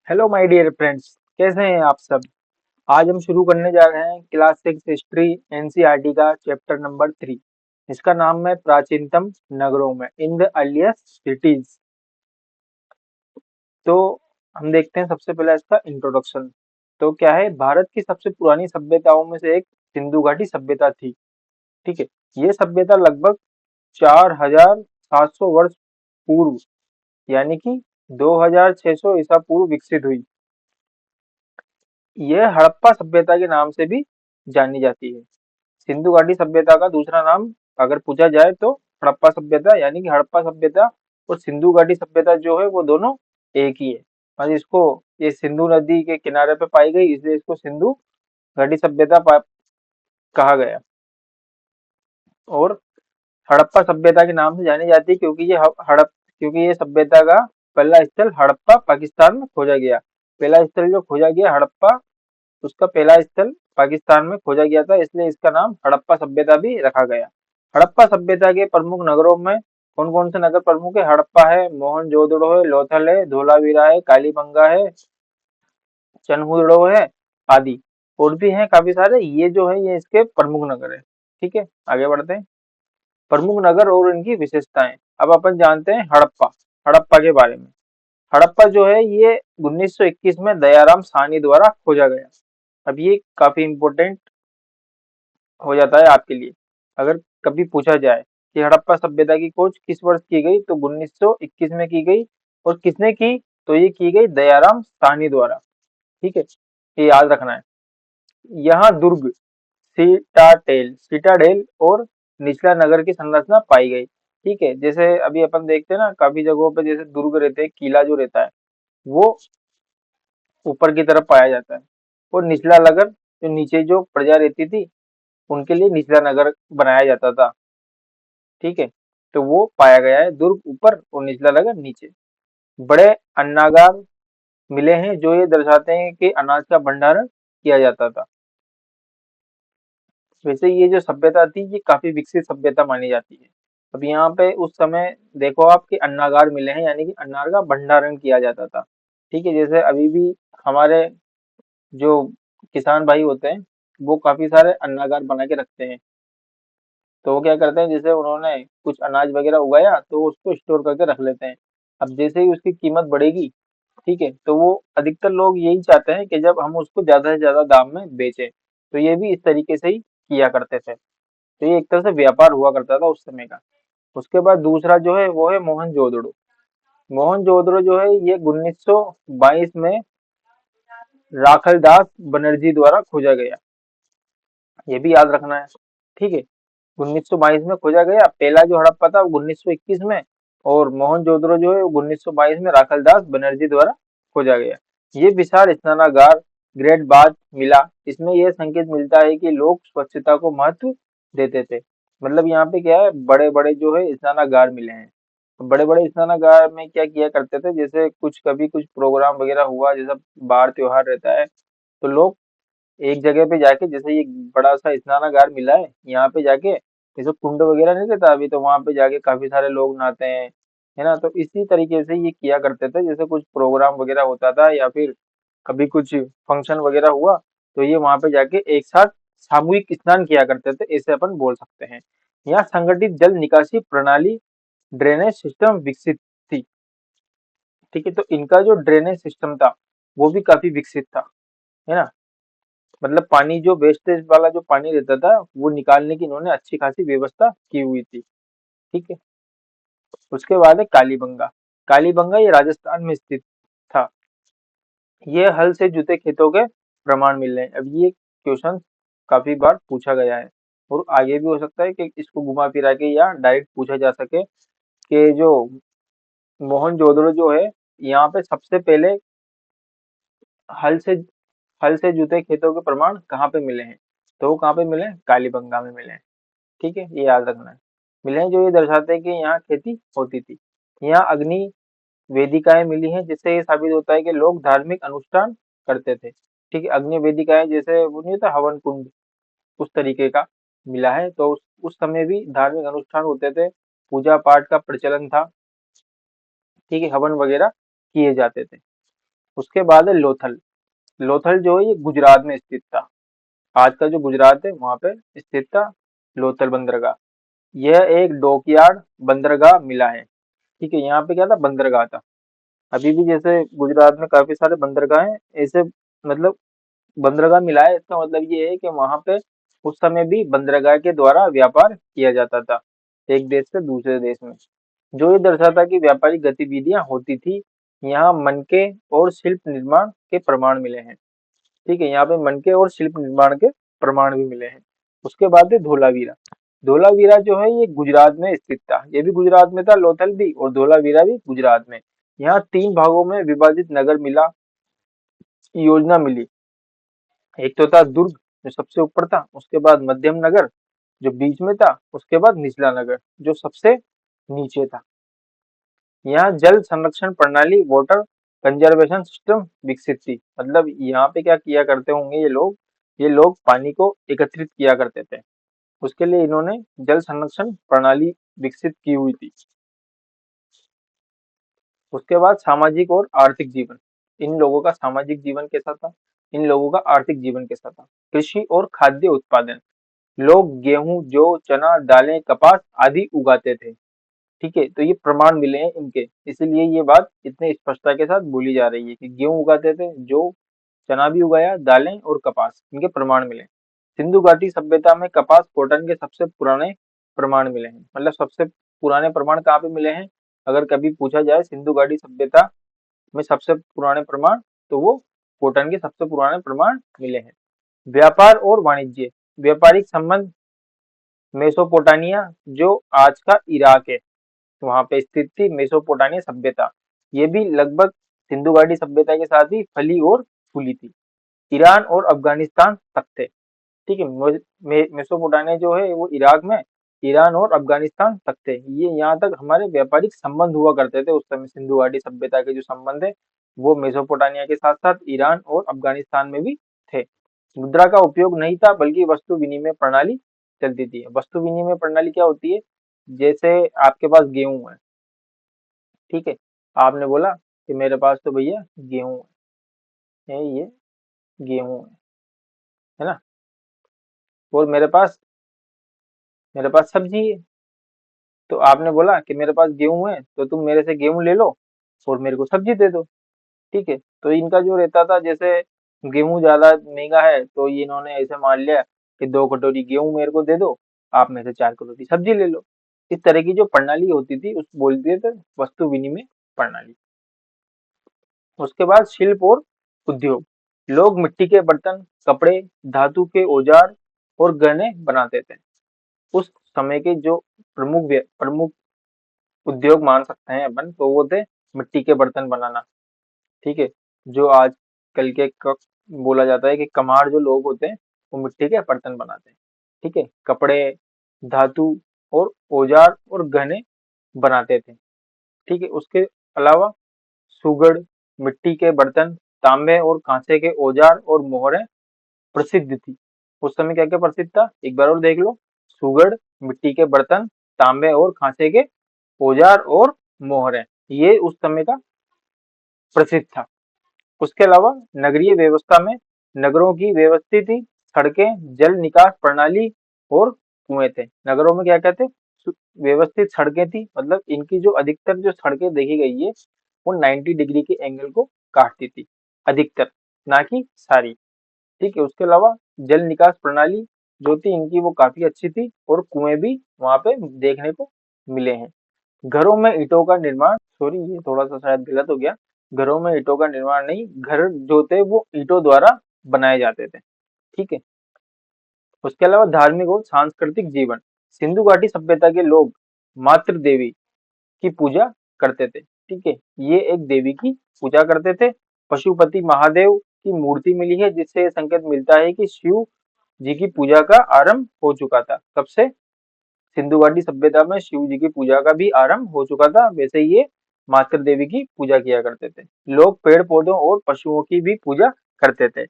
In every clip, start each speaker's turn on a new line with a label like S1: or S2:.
S1: Hello my dear friends, कैसे हैं आप सब। आज हम शुरू करने जा रहे हैं क्लास 6 हिस्ट्री एनसीईआरटी का चैप्टर नंबर 3। इसका नाम है प्राचीनतम नगरों में, इन द अर्लीस्ट सिटीज। तो हम देखते हैं सबसे पहले इसका इंट्रोडक्शन। तो क्या है, भारत की सबसे पुरानी सभ्यताओं में से एक सिंधु घाटी सभ्यता थी। ठीक है। ये सभ्यता लगभग 4700 वर्ष पूर्व, यानी कि 2600 ईसा पूर्व विकसित हुई। यह हड़प्पा सभ्यता के नाम से भी जानी जाती है। सिंधु घाटी सभ्यता का दूसरा नाम अगर पूछा जाए तो हड़प्पा सभ्यता, यानी कि हड़प्पा सभ्यता और सिंधु घाटी सभ्यता जो है वो दोनों एक ही है। और इसको, ये सिंधु नदी के किनारे पे पाई गई, इसलिए इसको सिंधु घाटी सभ्यता कहा गया। और हड़प्पा सभ्यता के नाम से जानी जाती है क्योंकि ये सभ्यता का पहला स्थल हड़प्पा पाकिस्तान में खोजा गया। पहला स्थल जो खोजा गया हड़प्पा, उसका पहला स्थल पाकिस्तान में खोजा गया था, इसलिए इसका नाम हड़प्पा सभ्यता भी रखा गया। हड़प्पा सभ्यता के प्रमुख नगरों में कौन कौन से नगर प्रमुख है? हड़प्पा है, मोहनजोदड़ो है, लोथल है, धोलावीरा है, कालीबंगा है, चनहुदड़ो है, आदि और भी हैं काफी सारे। ये जो है ये इसके प्रमुख नगर है। ठीक है, आगे बढ़ते हैं। प्रमुख नगर और इनकी विशेषताएं। अब अपन जानते हैं हड़प्पा। हड़प्पा के बारे में, हड़प्पा जो है ये 1921 में दयाराम साहनी द्वारा खोजा गया। अब ये काफी इंपॉर्टेंट हो जाता है आपके लिए। अगर कभी पूछा जाए कि हड़प्पा सभ्यता की खोज किस वर्ष की गई, तो 1921 में की गई। और किसने की? तो ये की गई दयाराम साहनी द्वारा। ठीक है, ये याद रखना है। यहाँ दुर्ग, सीटाडेल सीटाडेल और निचला नगर की संरचना पाई गई। ठीक है, जैसे अभी अपन देखते हैं ना, काफी जगहों पे जैसे दुर्ग रहते हैं, किला जो रहता है वो ऊपर की तरफ पाया जाता है। और निचला नगर, जो नीचे जो प्रजा रहती थी उनके लिए निचला नगर बनाया जाता था। ठीक है, तो वो पाया गया है, दुर्ग ऊपर और निचला नगर नीचे। बड़े अन्नागार मिले हैं जो ये दर्शाते हैं कि अनाज का भंडारण किया जाता था। वैसे ये जो सभ्यता थी ये काफी विकसित सभ्यता मानी जाती है। अब यहाँ पे उस समय देखो आप कि अन्नागार मिले हैं, यानी कि अनाज का भंडारण किया जाता था। ठीक है, जैसे अभी भी हमारे जो किसान भाई होते हैं वो काफी सारे अन्नागार बना के रखते हैं। तो वो क्या करते हैं, जैसे उन्होंने कुछ अनाज वगैरह उगाया तो उसको स्टोर करके रख लेते हैं। अब जैसे ही उसकी कीमत बढ़ेगी, ठीक है, तो वो अधिकतर लोग यही चाहते हैं कि जब हम उसको ज्यादा से ज्यादा दाम में बेचें। तो ये भी इस तरीके से ही किया करते थे। तो ये एक तरह से व्यापार हुआ करता था उस समय का। उसके बाद दूसरा जो है वो है मोहनजोदड़ो। मोहनजोदड़ो जो है ये 1922 में राखलदास बनर्जी द्वारा खोजा गया। ये भी याद रखना है। ठीक है, 1922 में खोजा गया। पहला जो हड़प्पा था वो 1921 में, और मोहनजोदड़ो जो है वो 1922 में राखलदास बनर्जी द्वारा खोजा गया। ये विशाल स्नानागार, ग्रेट बाथ मिला, इसमें यह संकेत मिलता है कि लोग स्वच्छता को महत्व देते थे। मतलब यहाँ पे क्या है, बड़े बड़े जो है स्नानागार मिले हैं। बड़े बड़े स्नानागार में क्या किया करते थे, जैसे कुछ कभी कुछ प्रोग्राम वगैरह हुआ, जैसा बाढ़ त्योहार रहता है, तो लोग एक जगह पे जाके, जैसे ये बड़ा सा स्नानागार मिला है, यहाँ पे जाके जैसे कुंड वगैरह नहीं रहता अभी, तो वहां पे जाके काफी सारे लोग नहाते हैं, है ना। तो इसी तरीके से ये किया करते थे, जैसे कुछ प्रोग्राम वगैरह होता था या फिर कभी कुछ फंक्शन वगैरह हुआ, तो ये वहां पे जाके एक साथ सामूहिक स्नान किया करते थे, ऐसे अपन बोल सकते हैं। यहाँ संगठित जल निकासी प्रणाली, ड्रेनेज सिस्टम विकसित थी। ठीक है, तो इनका जो ड्रेनेज सिस्टम था वो भी काफी विकसित था, है ना। मतलब पानी जो वेस्टेज वाला जो पानी रहता था वो निकालने की इन्होंने अच्छी खासी व्यवस्था की हुई थी। ठीक है, उसके बाद है कालीबंगा। कालीबंगा ये राजस्थान में स्थित था। ये हल से जुते खेतों के प्रमाण मिल रहे हैं। अब ये क्वेश्चन काफी बार पूछा गया है, और आगे भी हो सकता है कि इसको घुमा फिरा के या डायरेक्ट पूछा जा सके कि जो मोहनजोदड़ो जो है, यहाँ पे सबसे पहले हल से हल से जुते खेतों के प्रमाण कहाँ पे मिले हैं? तो वो कहाँ पे मिले हैं? कालीबंगा में मिले हैं। ठीक है, ये याद रखना है। मिले हैं जो ये दर्शाते हैं कि यहाँ खेती होती थी। यहाँ अग्नि वेदिकाएं मिली हैं, जिससे ये साबित होता है कि लोग धार्मिक अनुष्ठान करते थे। ठीक है, अग्नि वेदिकाएं जैसे वो नहीं होता हवन कुंड, उस तरीके का मिला है। तो उस समय भी धार्मिक अनुष्ठान होते थे, पूजा पाठ का प्रचलन था। ठीक है, हवन वगैरह किए जाते थे। उसके बाद है लोथल। लोथल जो है ये गुजरात में स्थित था। आज का जो गुजरात है वहां पे स्थित था लोथल बंदरगाह। यह एक डॉकयार्ड बंदरगाह मिला है। ठीक है, यहाँ पे क्या था, बंदरगाह था। अभी भी जैसे गुजरात में काफी सारे बंदरगाह हैं, ऐसे मतलब बंदरगाह मिला है, इसका मतलब ये है कि वहां पे उस समय भी बंदरगाह के द्वारा व्यापार किया जाता था एक देश से दूसरे देश में। जो ये दर्शाता कि व्यापारिक गतिविधियां होती थी। यहाँ मनके और शिल्प निर्माण के प्रमाण मिले हैं। ठीक है, यहाँ पे मनके और शिल्प निर्माण के प्रमाण भी मिले हैं। उसके बाद है धोलावीरा। धोलावीरा जो है ये गुजरात में स्थित था। ये भी गुजरात में था, लोथल भी और धोलावीरा भी गुजरात में। यहाँ 3 भागों में विभाजित नगर मिला योजना मिली। एक तो था दुर्ग जो सबसे ऊपर था, उसके बाद मध्यम नगर जो बीच में था, उसके बाद निचला नगर जो सबसे नीचे था। यहाँ जल संरक्षण प्रणाली वाटर कंजर्वेशन सिस्टम विकसित थी। मतलब यहाँ पे क्या किया करते होंगे ये लोग पानी को एकत्रित किया करते थे। उसके लिए इन्होंने जल संरक्षण प्रणाली विकसित की हुई थी। उसके बाद सामाजिक और आर्थिक जीवन। इन लोगों का सामाजिक जीवन कैसा था, इन लोगों का आर्थिक जीवन कैसा था। कृषि और खाद्य उत्पादन। लोग गेहूं, जौ, चना, दालें, कपास आदि उगाते थे। ठीक है, तो ये प्रमाण मिले हैं इनके, इसीलिए ये बात इतने स्पष्टता के साथ बोली जा रही है कि गेहूं उगाते थे, जो चना भी उगाया, दालें और कपास, इनके प्रमाण मिले। सिंधु घाटी सभ्यता में कपास कॉटन के सबसे पुराने प्रमाण मिले हैं। मतलब सबसे पुराने प्रमाण कहाँ पे मिले हैं, अगर कभी पूछा जाए सिंधु घाटी सभ्यता में सबसे पुराने प्रमाण, तो वो कॉटन के सबसे पुराने प्रमाण मिले हैं। व्यापार और वाणिज्य। व्यापारिक संबंध मेसोपोटामिया जो आज का इराक है वहां पे स्थित थी मेसोपोटामिया सभ्यता। ये भी लगभग सिंधु घाटी सभ्यता के साथ ही फली और फूली थी। ईरान और अफगानिस्तान तक थे। ठीक है, मेसोपोटामिया जो है वो इराक में, ईरान और अफगानिस्तान तक थे। ये यहाँ तक हमारे व्यापारिक संबंध हुआ करते थे उस समय। सिंधु घाटी सभ्यता के जो संबंध है वो मेसोपोटामिया के साथ साथ ईरान और अफगानिस्तान में भी थे। मुद्रा का उपयोग नहीं था बल्कि वस्तु विनिमय प्रणाली चलती थी। वस्तु विनिमय प्रणाली क्या होती है, जैसे आपके पास गेहूं है, ठीक है, आपने बोला कि मेरे पास तो भैया गेहूं है, ये गेहूं है ना, और मेरे पास सब्जी है। तो आपने बोला कि मेरे पास गेहूं है तो तुम मेरे से गेहूं ले लो और मेरे को सब्जी दे दो। ठीक है, तो इनका जो रहता था, जैसे गेहूं ज्यादा महंगा है तो ये इन्होंने ऐसे मान लिया कि 2 कटोरी गेहूं मेरे को दे दो, आप मेरे से 4 कटोरी सब्जी ले लो। इस तरह की जो प्रणाली होती थी उस बोलते थे वस्तु विनिमय प्रणाली। उसके बाद शिल्प और उद्योग। लोग मिट्टी के बर्तन, कपड़े, धातु के औजार और गहने बनाते थे। उस समय के जो प्रमुख उद्योग मान सकते हैं अपन, तो वो थे मिट्टी के बर्तन बनाना। ठीक है, जो आज कल के बोला जाता है कि कमार जो लोग होते हैं वो मिट्टी के बर्तन बनाते हैं। ठीक है, कपड़े, धातु और औजार और गहने बनाते थे। ठीक है, उसके अलावा सुगड़, मिट्टी के बर्तन, तांबे और कांसे के औजार और मोहरें प्रसिद्ध थी। उस समय क्या क्या प्रसिद्ध था, एक बार और देख लो। सुगड़, मिट्टी के बर्तन, तांबे और खांसे के औजार और मोहरें, ये उस समय का प्रसिद्ध था। उसके अलावा नगरीय व्यवस्था में नगरों की व्यवस्थित थी सड़कें, जल निकास प्रणाली और कुएं थे। नगरों में क्या कहते, व्यवस्थित सड़कें थी, मतलब इनकी जो अधिकतर जो सड़कें देखी गई है वो 90 डिग्री के एंगल को काटती थी, अधिकतर, ना कि सारी। ठीक है, उसके अलावा जल निकास प्रणाली जो थी इनकी वो काफी अच्छी थी और कुएं भी वहां पे देखने को मिले हैं। घरों में ईंटों का निर्माण, सॉरी ये थोड़ा सा शायद गलत हो गया, घरों में ईंटों का निर्माण नहीं, घर जो थे वो ईंटों द्वारा बनाए जाते थे। ठीक है, उसके अलावा धार्मिक और सांस्कृतिक जीवन। सिंधु घाटी सभ्यता के लोग मातृ देवी की पूजा करते थे। ठीक है, ये एक देवी की पूजा करते थे। पशुपति महादेव की मूर्ति मिली है जिससे ये संकेत मिलता है कि शिव जी की पूजा का आरंभ हो चुका था। कब से, सिंधु घाटी सभ्यता में शिव जी की पूजा का भी आरंभ हो चुका था। वैसे ये मातृ देवी की पूजा किया करते थे। लोग पेड़ पौधों और पशुओं की भी पूजा करते थे।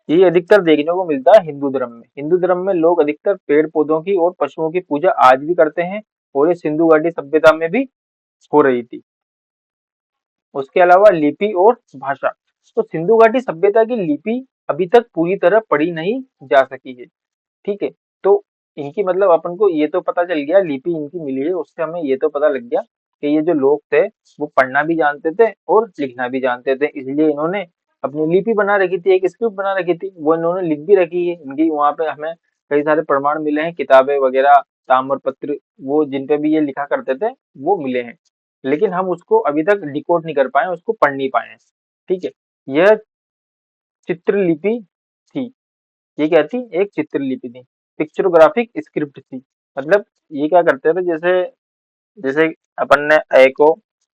S1: ये अधिकतर देखने को मिलता है हिंदू धर्म में। हिंदू धर्म में लोग अधिकतर पेड़ पौधों की और पशुओं की पूजा आज भी करते हैं और ये सिंधु घाटी सभ्यता में भी हो रही थी। उसके अलावा लिपि और भाषा। तो सिंधु घाटी सभ्यता की लिपि अभी तक पूरी तरह पढ़ी नहीं जा सकी है। ठीक है। तो इनकी मतलब अपन को ये तो पता चल गया, लिपि इनकी मिली है, उससे हमें ये तो पता लग गया कि ये जो लोग थे वो पढ़ना भी जानते थे और लिखना भी जानते थे, इसलिए इन्होंने अपनी लिपि बना रखी थी, एक स्क्रिप्ट बना रखी थी, वो इन्होंने लिख भी रखी है। इनकी वहां पे हमें कई सारे प्रमाण मिले हैं, किताबें वगैरह, ताम्र पत्र, वो जिन पे भी ये लिखा करते थे वो मिले हैं। लेकिन हम उसको अभी तक डिकोड नहीं कर पाए, उसको पढ़ नहीं पाए हैं। ठीक है। यह चित्रलिपि थी। ये क्या थी? एक चित्रलिपि थी, पिक्चरोग्राफिक स्क्रिप्ट थी। मतलब ये क्या करते थे, जैसे जैसे अपन ने ए को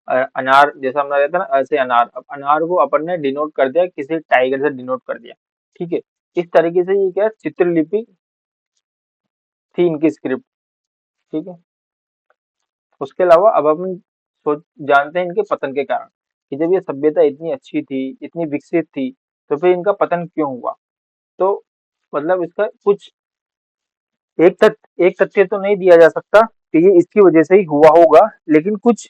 S1: अनार जैसा हमने रहता है ना, ऐसे अनार, अब अनार को अपन ने डिनोट कर दिया, किसी टाइगर से डिनोट कर दिया। ठीक है। इस तरीके से ये क्या है, चित्रलिपि थी इनकी स्क्रिप्ट। ठीक है। उसके अलावा अब हम सोच जानते हैं इनके पतन के कारण, कि जब ये सभ्यता इतनी अच्छी थी, इतनी विकसित थी, तो फिर इनका पतन क्यों हुआ? तो मतलब इसका कुछ एक तथ्य तो नहीं दिया जा सकता कि ये इसकी वजह से ही हुआ होगा, लेकिन कुछ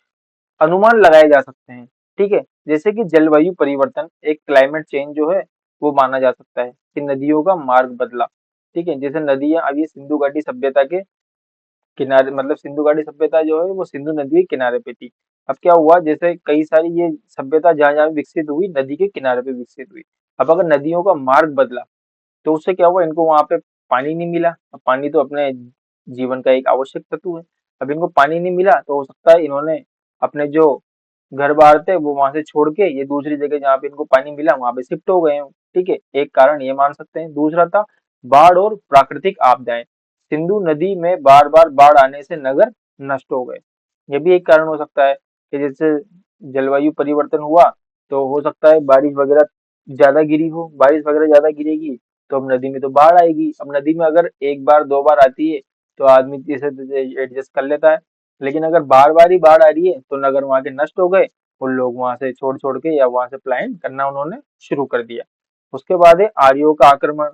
S1: अनुमान लगाए जा सकते हैं। ठीक है। जैसे कि जलवायु परिवर्तन, एक क्लाइमेट चेंज जो है वो माना जा सकता है, कि नदियों का मार्ग बदला। ठीक है। जैसे नदियां, अब ये सिंधु घाटी सभ्यता के किनारे, मतलब सिंधु घाटी सभ्यता जो है वो सिंधु नदी के किनारे पे थी। अब क्या हुआ, जैसे कई सारी ये सभ्यता जहाँ जहाँ विकसित हुई, नदी के किनारे पे विकसित हुई। अब अगर नदियों का मार्ग बदला, तो उससे क्या हुआ, इनको वहां पे पानी नहीं मिला। अब पानी तो अपने जीवन का एक आवश्यक तत्व है। अब इनको पानी नहीं मिला, तो हो सकता है इन्होंने अपने जो घर बार थे वो वहां से छोड़ के ये दूसरी जगह जहाँ पे इनको पानी मिला वहां पे शिफ्ट हो गए हों। ठीक है। एक कारण ये मान सकते हैं। दूसरा था बाढ़ और प्राकृतिक आपदाएं। सिंधु नदी में बार बार बाढ़ आने से नगर नष्ट हो गए। ये भी एक कारण हो सकता है, कि जैसे जलवायु परिवर्तन हुआ, तो हो सकता है बारिश वगैरह ज्यादा गिरी हो, बारिश वगैरह ज्यादा गिरेगी तो अब नदी में तो बाढ़ आएगी। अब नदी में अगर एक बार दो बार आती है तो आदमी जैसे एडजस्ट कर लेता है, लेकिन अगर बार बार ही बाढ़ आ रही है तो नगर वहां के नष्ट हो गए, उन लोग वहां से छोड़ छोड़ के या वहां से पलायन करना उन्होंने शुरू कर दिया। उसके बाद है आर्यों का आक्रमण।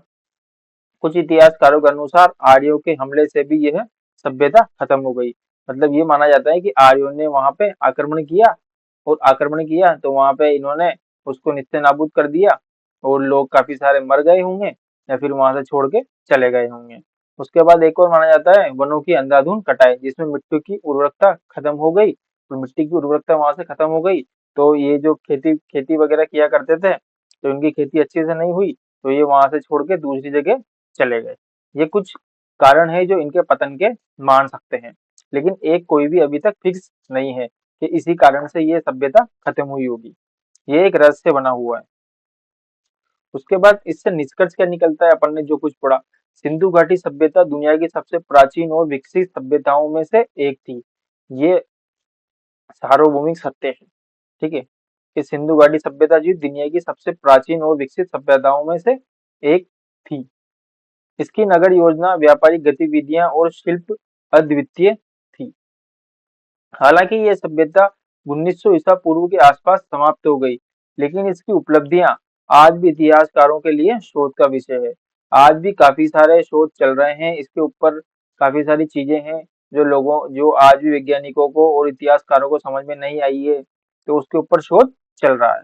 S1: कुछ इतिहासकारों के अनुसार आर्यों के हमले से भी यह सभ्यता खत्म हो गई। मतलब ये माना जाता है कि आर्यों ने वहां पे आक्रमण किया, और आक्रमण किया तो वहां पे इन्होंने उसको निस्ते नाबूद कर दिया, और लोग काफी सारे मर गए होंगे या फिर वहां से छोड़ के चले गए होंगे। उसके बाद एक और माना जाता है वनों की अंधाधुंध कटाई, जिसमें मिट्टी की उर्वरकता खत्म हो गई, तो मिट्टी की उर्वरकता वहां से खत्म हो गई, तो ये जो खेती खेती वगैरह किया करते थे, तो इनकी खेती अच्छे से नहीं हुई, तो ये वहां से छोड़ के दूसरी जगह चले गए। ये कुछ कारण है जो इनके पतन के मान सकते हैं, लेकिन एक कोई भी अभी तक फिक्स नहीं है कि इसी कारण से ये सभ्यता खत्म हुई होगी। ये एक रहस्य बना हुआ है। उसके बाद इससे निष्कर्ष क्या निकलता है, अपन ने जो कुछ पढ़ा, सिंधु घाटी सभ्यता दुनिया की सबसे प्राचीन और विकसित सभ्यताओं में से एक थी। ये सार्वभौमिक सत्य है। ठीक है। कि सिंधु घाटी सभ्यता जी दुनिया की सबसे प्राचीन और विकसित सभ्यताओं में से एक थी। इसकी नगर योजना, व्यापारिक गतिविधियां और शिल्प अद्वितीय थी। हालांकि यह सभ्यता 1900 ईसा पूर्व के आसपास समाप्त हो गई, लेकिन इसकी उपलब्धियां आज भी इतिहासकारों के लिए शोध का विषय है। आज भी काफी सारे शोध चल रहे हैं इसके ऊपर, काफी सारी चीजें हैं जो आज भी वैज्ञानिकों को और इतिहासकारों को समझ में नहीं आई है, तो उसके ऊपर शोध चल रहा है।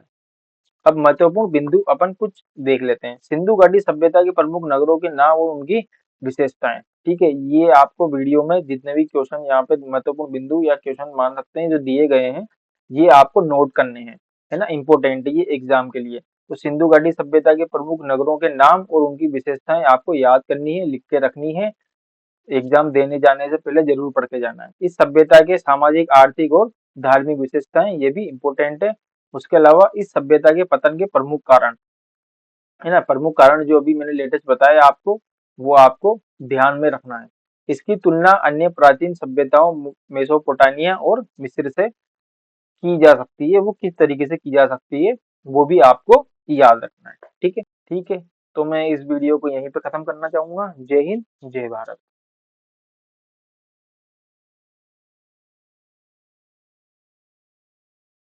S1: अब महत्वपूर्ण बिंदु अपन कुछ देख लेते हैं। सिंधु घाटी सभ्यता के प्रमुख नगरों के नाम और उनकी विशेषताएं। ठीक है। ये आपको वीडियो में जितने भी क्वेश्चन यहाँ पे महत्वपूर्ण बिंदु या क्वेश्चन मान सकते हैं जो दिए गए हैं, ये आपको नोट करने हैं, है ना, इंपॉर्टेंट है ये एग्जाम के लिए। तो सिंधु घाटी सभ्यता के प्रमुख नगरों के नाम और उनकी विशेषताएं आपको याद करनी है, लिख के रखनी है, एग्जाम देने जाने से पहले जरूर पढ़ के जाना है। इस सभ्यता के सामाजिक, आर्थिक और धार्मिक विशेषताएं ये भी इम्पोर्टेंट है। उसके अलावा इस सभ्यता के पतन के प्रमुख कारण, है ना, प्रमुख कारण जो अभी मैंने लेटेस्ट बताया आपको, वो आपको ध्यान में रखना है। इसकी तुलना अन्य प्राचीन सभ्यताओं मेसोपोटामिया और मिस्र से की जा सकती है। वो किस तरीके से की जा सकती है वो भी आपको याद रखना है। ठीक है। ठीक है। तो मैं इस वीडियो को यहीं पे खत्म करना चाहूंगा। जय हिंद, जय भारत।